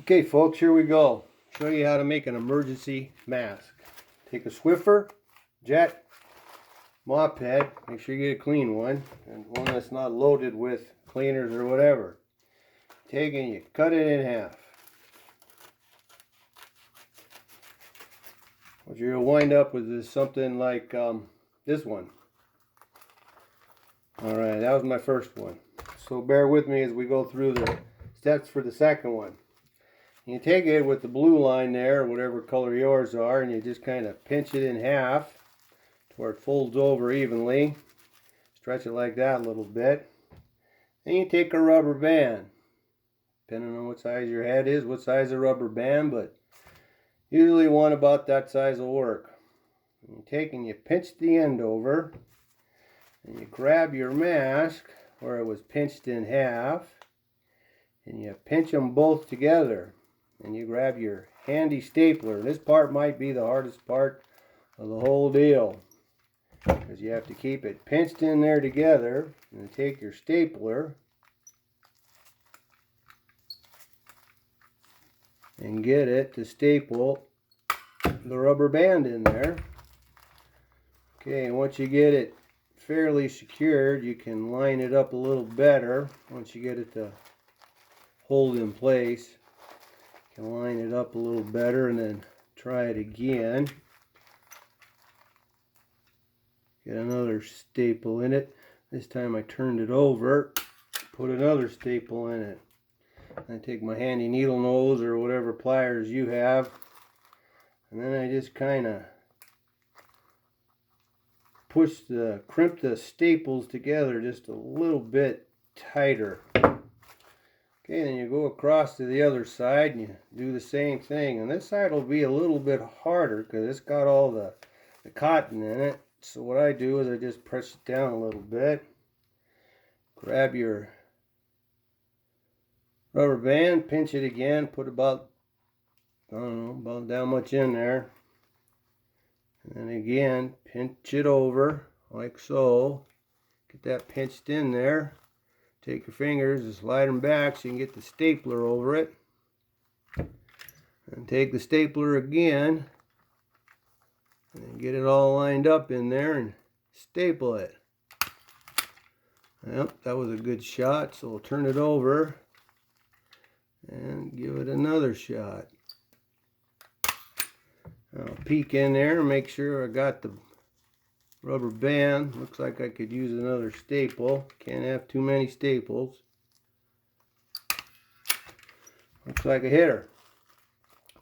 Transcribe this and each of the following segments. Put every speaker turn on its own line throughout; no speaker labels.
Okay folks, here we go. Show you how to make an emergency mask. Take a Swiffer, jet, mop head, make sure you get a clean one, and one that's not loaded with cleaners or whatever. Take it and you cut it in half. What you're going to wind up with is something like this one. Alright, that was my first one. So bear with me as we go through the steps for the second one. You take it with the blue line there, whatever color yours are, and you just kind of pinch it in half to where it folds over evenly. Stretch it like that a little bit. Then you take a rubber band, depending on what size your head is, what size of rubber band, but usually one about that size will work. And you take and you pinch the end over, and you grab your mask where it was pinched in half, and you pinch them both together. And you grab your handy stapler. This part might be the hardest part of the whole deal, because you have to keep it pinched in there together, and take your stapler and get it to staple the rubber band in there. Okay, and once you get it fairly secured, you can line it up a little better. Once you get it to hold in place, you can line it up a little better and then try it again. Get another staple in it. This time I turned it over, put another staple in it. I take my handy needle nose or whatever pliers you have, and then I just kind of crimp the staples together just a little bit tighter. Okay, then you go across to the other side and you do the same thing. And this side will be a little bit harder because it's got all the cotton in it. So what I do is I just press it down a little bit. Grab your rubber band, pinch it again, put about, I don't know, about that much in there. And then again, pinch it over like so. Get that pinched in there. Take your fingers and slide them back so you can get the stapler over it. And take the stapler again and get it all lined up in there and staple it. Yep, that was a good shot, so we'll turn it over and give it another shot. I'll peek in there and make sure I got the rubber band. Looks like I could use another staple. Can't have too many staples. Looks like a hitter.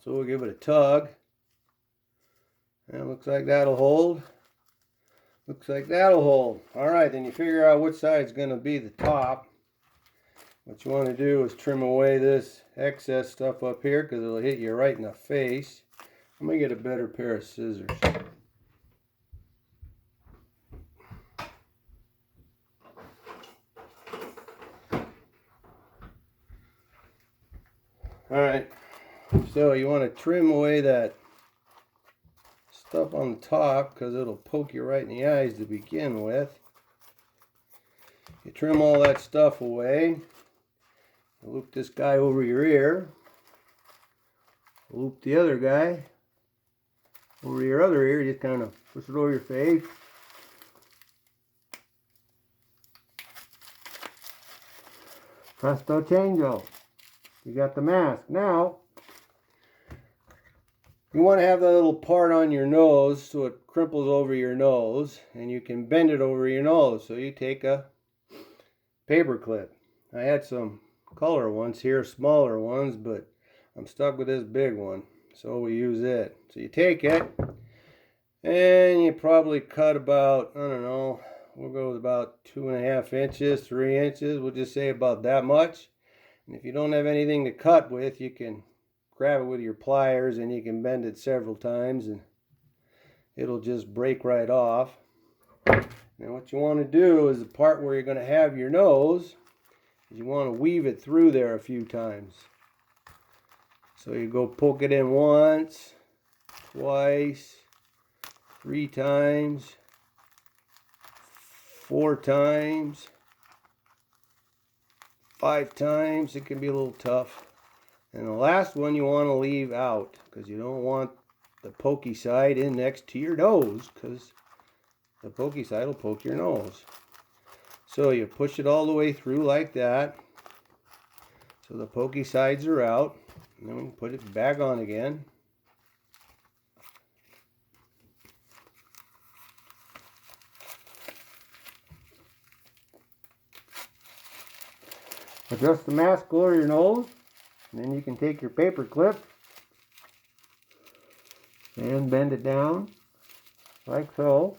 So we'll give it a tug. And it looks like that'll hold. Looks like that'll hold. Alright, then you figure out which side's going to be the top. What you want to do is trim away this excess stuff up here because it'll hit you right in the face. I'm going to get a better pair of scissors. Alright, so you want to trim away that stuff on the top because it'll poke you right in the eyes to begin with. You trim all that stuff away. Loop this guy over your ear. Loop the other guy over your other ear. Just kind of push it over your face. Presto changeo. You got the mask. Now, you want to have that little part on your nose so it crimples over your nose and you can bend it over your nose. So you take a paper clip. I had some color ones here, smaller ones, but I'm stuck with this big one. So we use it. So you take it and you probably cut about, I don't know, we'll go with about 2.5 inches, 3 inches. We'll just say about that much. And if you don't have anything to cut with, you can grab it with your pliers and you can bend it several times and it'll just break right off. Now what you want to do is the part where you're going to have your nose, is you want to weave it through there a few times. So you go poke it in once, twice, 3 times, 4 times, 5 times. It can be a little tough. And the last one you want to leave out because you don't want the pokey side in next to your nose because the pokey side will poke your nose. So you push it all the way through like that. So the pokey sides are out. And then we can put it back on again. Adjust the mask over your nose. And then you can take your paper clip and bend it down like so.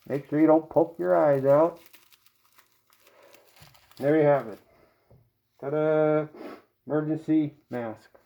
Make sure you don't poke your eyes out. There you have it. Ta-da! Emergency mask.